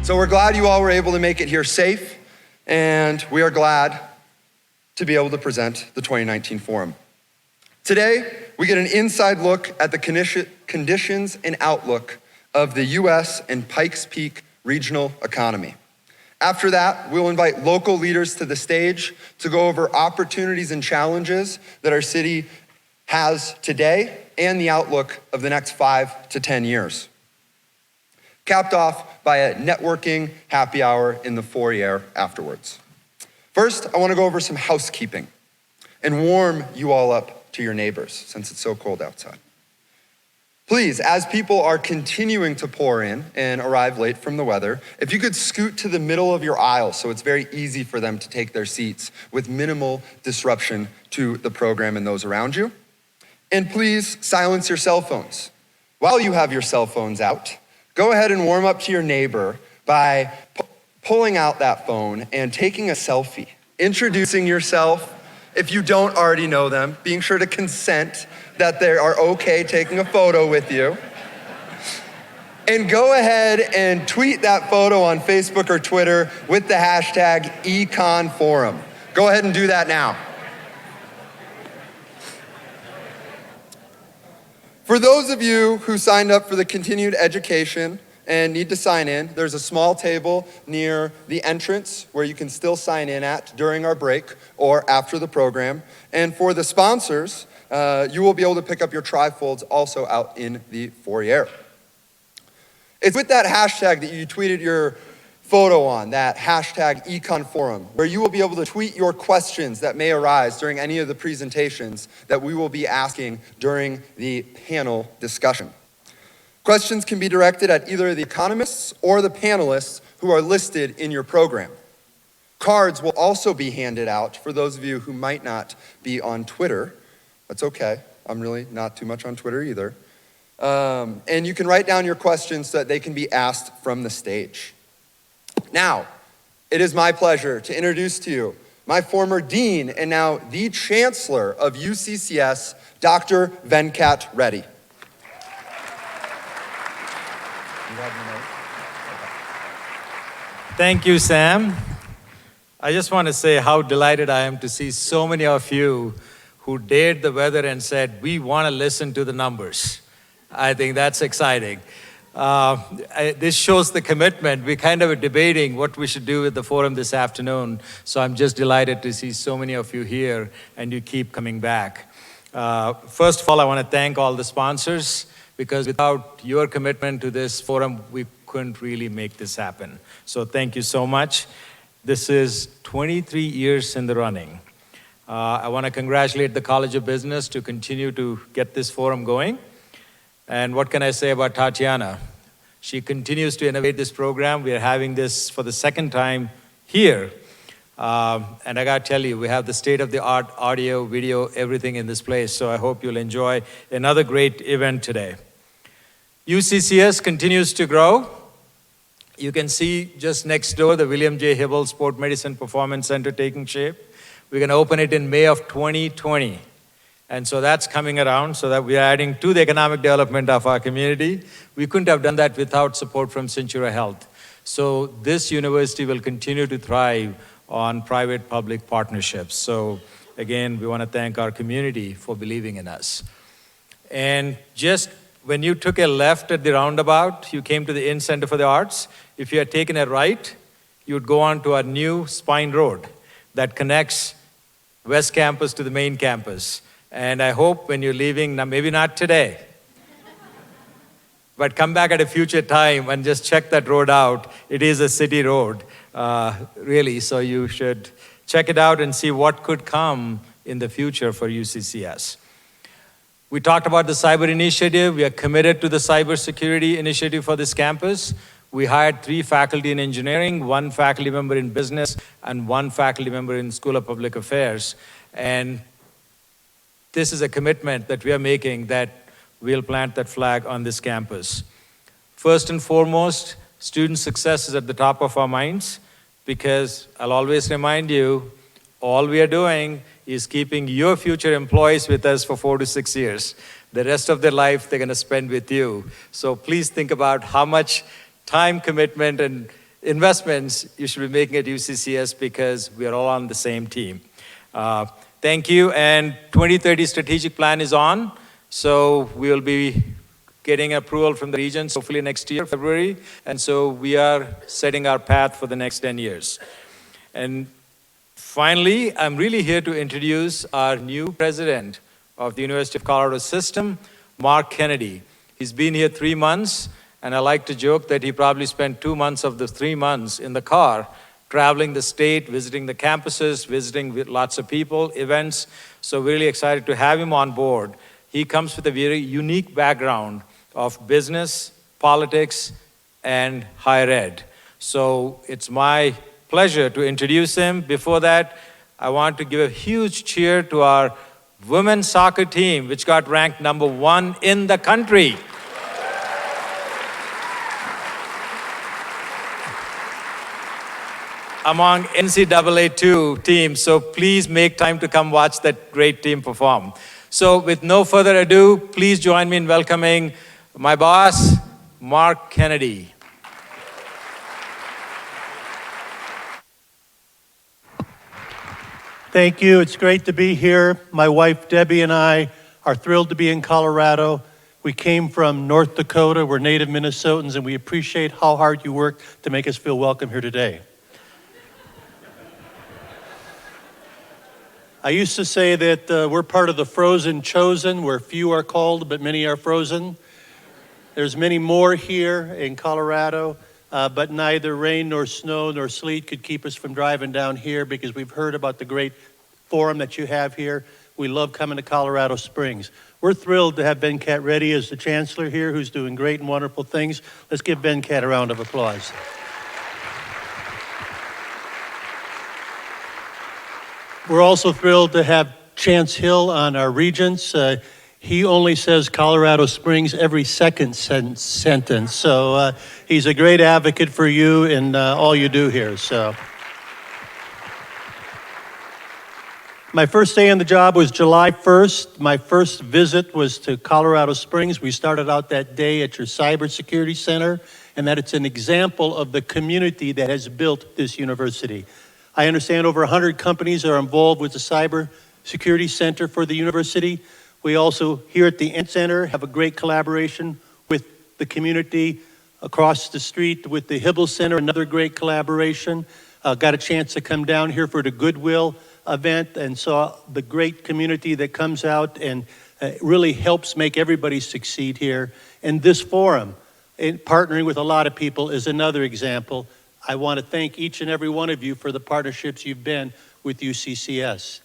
So we're glad you all were able to make it here safe, and we are glad to be able to present the 2019 forum. Today, we get an inside look at the conditions and outlook of the US and Pikes Peak regional economy. After that, we'll invite local leaders to the stage to go over opportunities and challenges that our city has today and the outlook of the next 5 to 10 years. Capped off by a networking happy hour in the foyer afterwards. First, I want to go over some housekeeping and warm you all up to your neighbors since it's so cold outside. Please, as people are continuing to pour in and arrive late from the weather, if you could scoot to the middle of your aisle so it's very easy for them to take their seats with minimal disruption to the program and those around you. And please silence your cell phones. While you have your cell phones out, go ahead and warm up to your neighbor by pulling out that phone and taking a selfie, introducing yourself if you don't already know them, being sure to consent that they are okay taking a photo with you. And go ahead and tweet that photo on Facebook or Twitter with the hashtag #EconForum. Go ahead and do that now. For those of you who signed up for the continued education and need to sign in, there's a small table near the entrance where you can still sign in at during our break or after the program. And for the sponsors, you will be able to pick up your trifolds also out in the foyer. It's with that hashtag that you tweeted your photo on, that hashtag #EconForum, where you will be able to tweet your questions that may arise during any of the presentations that we will be asking during the panel discussion. Questions can be directed at either the economists or the panelists who are listed in your program. Cards will also be handed out for those of you who might not be on Twitter. That's okay, I'm really not too much on Twitter either. And you can write down your questions so that they can be asked from the stage. Now, it is my pleasure to introduce to you my former dean and now the Chancellor of UCCS, Dr. Venkat Reddy. Thank you, Sam. I just want to say how delighted I am to see so many of you who dared the weather and said, we want to listen to the numbers. I think that's exciting. This shows the commitment. We're kind of debating what we should do with the forum this afternoon. So I'm just delighted to see so many of you here and you keep coming back. First of all, I want to thank all the sponsors because without your commitment to this forum, we couldn't really make this happen. So thank you so much. This is 23 years in the running. I want to congratulate the College of Business to continue to get this forum going. And what can I say about Tatiana? She continues to innovate this program. We are having this for the second time here. And I got to tell you, we have the state-of-the-art audio, video, everything in this place. So I hope you'll enjoy another great event today. UCCS continues to grow. You can see just next door the William J. Hibble Sport Medicine Performance Center taking shape. We're going to open it in May of 2020. And so that's coming around so that we are adding to the economic development of our community. We couldn't have done that without support from Centura Health. So this university will continue to thrive on private-public partnerships. So again, we want to thank our community for believing in us. And just when you took a left at the roundabout, you came to the Inn Center for the Arts. If you had taken a right, you would go on to our new Spine Road that connects West Campus to the main campus. And I hope when you're leaving, now maybe not today, but come back at a future time and just check that road out. It is a city road, really, so you should check it out and see what could come in the future for UCCS. We talked about the cyber initiative. We are committed to the cybersecurity initiative for this campus. We hired 3 faculty in engineering, 1 faculty member in business, and 1 faculty member in School of Public Affairs. And this is a commitment that we are making that we'll plant that flag on this campus. First and foremost, student success is at the top of our minds because I'll always remind you, all we are doing is keeping your future employees with us for 4 to 6 years. The rest of their life, they're going to spend with you. So please think about how much time commitment and investments you should be making at UCCS because we are all on the same team. Thank you, and 2030 strategic plan is on, so we'll be getting approval from the regions hopefully next year, February, and so we are setting our path for the next 10 years. And finally, I'm really here to introduce our new president of the University of Colorado System, Mark Kennedy. He's been here 3 months, and I like to joke that he probably spent 2 months of the 3 months in the car, traveling the state, visiting the campuses, visiting with lots of people, events. So we're really excited to have him on board. He comes with a very unique background of business, politics, and higher ed. So it's my pleasure to introduce him. Before that, I want to give a huge cheer to our women's soccer team, which got ranked #1 in the country. Among NCAA 2 teams, so please make time to come watch that great team perform. So with no further ado, please join me in welcoming my boss, Mark Kennedy. Thank you. It's great to be here. My wife, Debbie, and I are thrilled to be in Colorado. We came from North Dakota. We're native Minnesotans, and we appreciate how hard you work to make us feel welcome here today. I used to say that we're part of the frozen chosen, where few are called, but many are frozen. There's many more here in Colorado, but neither rain nor snow nor sleet could keep us from driving down here because we've heard about the great forum that you have here. We love coming to Colorado Springs. We're thrilled to have Venkat Reddy as the Chancellor here, who's doing great and wonderful things. Let's give Venkat a round of applause. We're also thrilled to have Chance Hill on our regents. He only says Colorado Springs every second sentence. So he's a great advocate for you and all you do here. So my first day on the job was July 1st. My first visit was to Colorado Springs. We started out that day at your cybersecurity center, and that it's an example of the community that has built this university. I understand over 100 companies are involved with the cybersecurity center for the university. We also, here at the Center, have a great collaboration with the community across the street with the Hibble Center, another great collaboration. Got a chance to come down here for the Goodwill event and saw the great community that comes out and really helps make everybody succeed here. And this forum, partnering with a lot of people, is another example. I want to thank each and every one of you for the partnerships you've been with UCCS.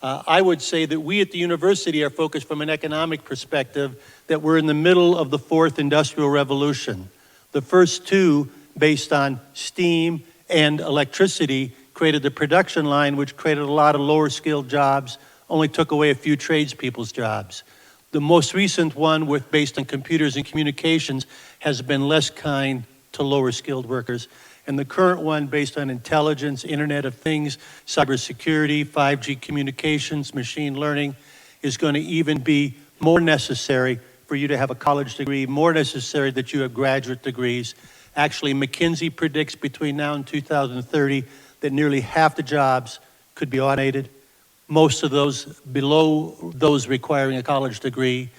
I would say that we at the university are focused from an economic perspective that we're in the middle of the fourth industrial revolution. The first two, based on steam and electricity, created the production line, which created a lot of lower skilled jobs, only took away a few tradespeople's jobs. The most recent one, based on computers and communications, has been less kind to lower skilled workers. And the current one, based on intelligence, Internet of Things, cybersecurity, 5G communications, machine learning, is going to even be more necessary for you to have a college degree, more necessary that you have graduate degrees. Actually, McKinsey predicts between now and 2030 that nearly half the jobs could be automated, most of those below those requiring a college degree.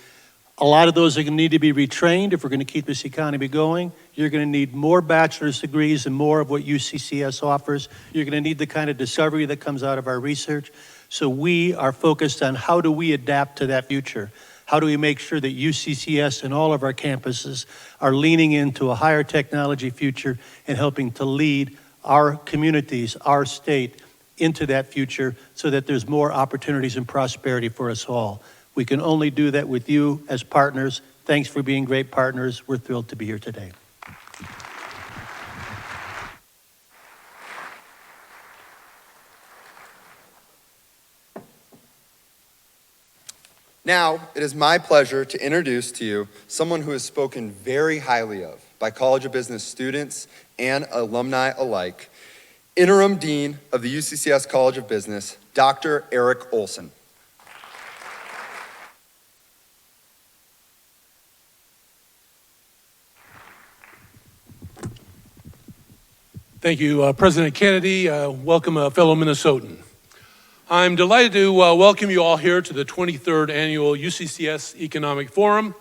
A lot of those are going to need to be retrained if we're going to keep this economy going. You're going to need more bachelor's degrees and more of what UCCS offers. You're going to need the kind of discovery that comes out of our research. So we are focused on how do we adapt to that future? How do we make sure that UCCS and all of our campuses are leaning into a higher technology future and helping to lead our communities, our state, into that future so that there's more opportunities and prosperity for us all. We can only do that with you as partners. Thanks for being great partners. We're thrilled to be here today. Now, it is my pleasure to introduce to you someone who is spoken very highly of by College of Business students and alumni alike, Interim Dean of the UCCS College of Business, Dr. Eric Olson. Thank you, President Kennedy. Welcome, fellow Minnesotan. I'm delighted to welcome you all here to the 23rd Annual UCCS Economic Forum.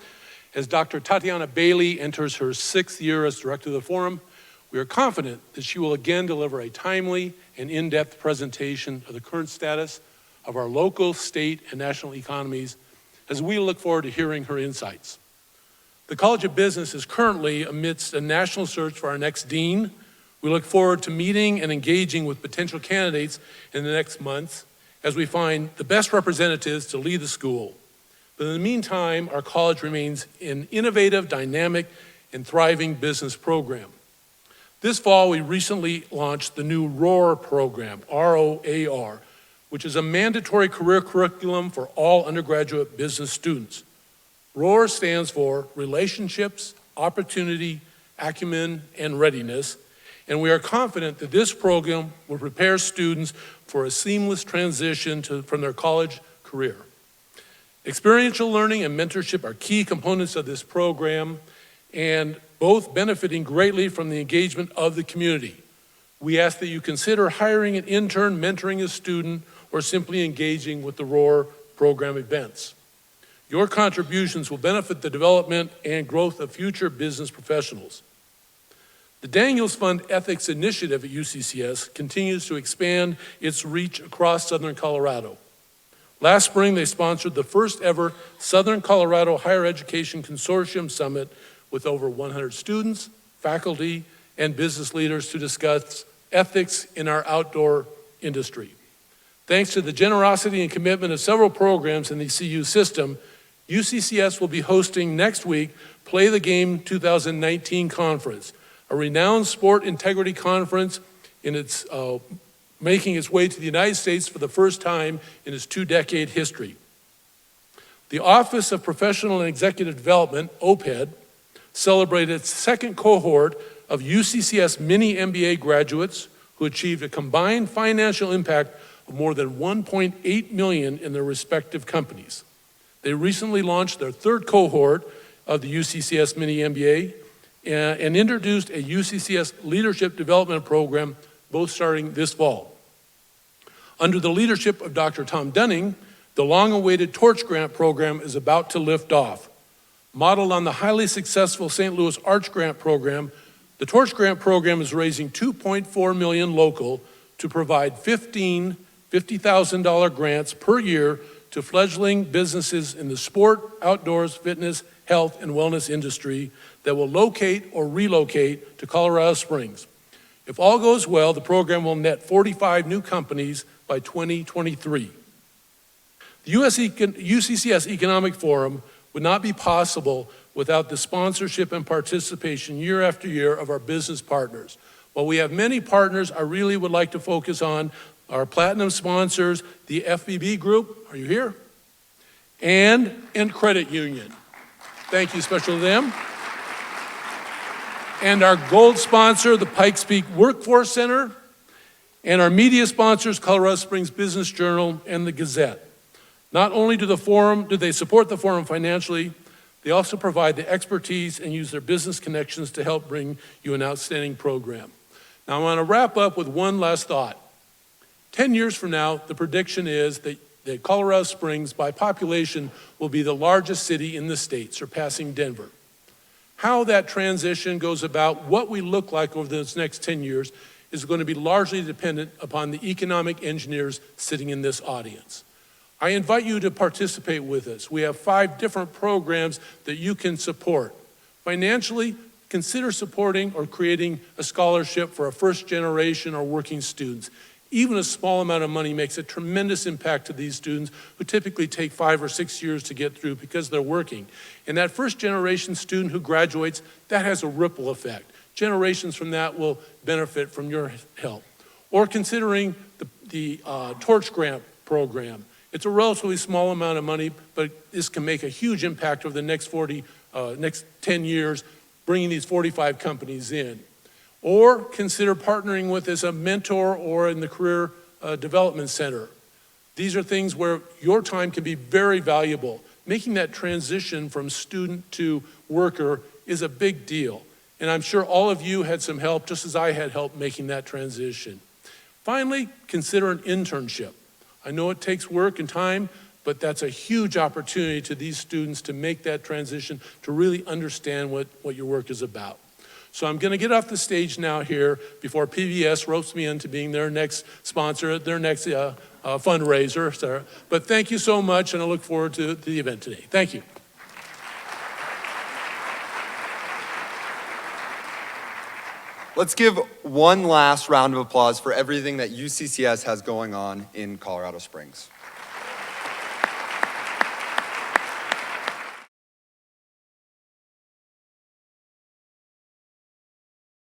As Dr. Tatiana Bailey enters her 6th year as Director of the Forum, we are confident that she will again deliver a timely and in-depth presentation of the current status of our local, state, and national economies as we look forward to hearing her insights. The College of Business is currently amidst a national search for our next dean. We look forward to meeting and engaging with potential candidates in the next months as we find the best representatives to lead the school. But in the meantime, our college remains an innovative, dynamic, and thriving business program. This fall, we recently launched the new ROAR program, R-O-A-R, which is a mandatory career curriculum for all undergraduate business students. ROAR stands for Relationships, Opportunity, Acumen, and Readiness, and we are confident that this program will prepare students for a seamless transition from their college career. Experiential learning and mentorship are key components of this program, and both benefiting greatly from the engagement of the community. We ask that you consider hiring an intern, mentoring a student, or simply engaging with the ROAR program events. Your contributions will benefit the development and growth of future business professionals. The Daniels Fund Ethics Initiative at UCCS continues to expand its reach across Southern Colorado. Last spring, they sponsored the first ever Southern Colorado Higher Education Consortium Summit with over 100 students, faculty, and business leaders to discuss ethics in our outdoor industry. Thanks to the generosity and commitment of several programs in the CU system, UCCS will be hosting next week Play the Game 2019 conference, a renowned sport integrity conference making its way to the United States for the first time in its 2-decade history. The Office of Professional and Executive Development, OPED, celebrated its second cohort of UCCS mini MBA graduates who achieved a combined financial impact of more than $1.8 million in their respective companies. They recently launched their third cohort of the UCCS mini MBA and introduced a UCCS Leadership Development Program, both starting this fall. Under the leadership of Dr. Tom Dunning, the long-awaited Torch Grant program is about to lift off. Modeled on the highly successful St. Louis Arch Grant program, the Torch Grant program is raising $2.4 million local to provide 15 $50,000 grants per year to fledgling businesses in the sport, outdoors, fitness, health, and wellness industry that will locate or relocate to Colorado Springs. If all goes well, the program will net 45 new companies by 2023. The UCCS Economic Forum would not be possible without the sponsorship and participation year after year of our business partners. While we have many partners, I really would like to focus on our platinum sponsors, the FBB Group, are you here? And Credit Union. Thank you, especially to them. And our gold sponsor, the Pikes Peak Workforce Center, and our media sponsors, Colorado Springs Business Journal and the Gazette. Not only do they support the forum financially, they also provide the expertise and use their business connections to help bring you an outstanding program. Now I want to wrap up with one last thought. 10 years from now, the prediction is that Colorado Springs, by population, will be the largest city in the state, surpassing Denver. How that transition goes about, what we look like over this next 10 years, is going to be largely dependent upon the economic engineers sitting in this audience. I invite you to participate with us. We have 5 different programs that you can support. Financially, consider supporting or creating a scholarship for a first generation or working students. Even a small amount of money makes a tremendous impact to these students who typically take 5 or 6 years to get through because they're working. And that first generation student who graduates, that has a ripple effect. Generations from that will benefit from your help. Or considering the Torch Grant program. It's a relatively small amount of money, but this can make a huge impact over the next 10 years, bringing these 45 companies in. Or consider partnering with as a mentor or in the Career Development Center. These are things where your time can be very valuable. Making that transition from student to worker is a big deal. And I'm sure all of you had some help, just as I had help making that transition. Finally, consider an internship. I know it takes work and time, but that's a huge opportunity to these students to make that transition, to really understand what your work is about. So I'm going to get off the stage now here before PBS ropes me into being their next sponsor, their next fundraiser. But thank you so much, and I look forward to the event today. Thank you. Let's give one last round of applause for everything that UCCS has going on in Colorado Springs.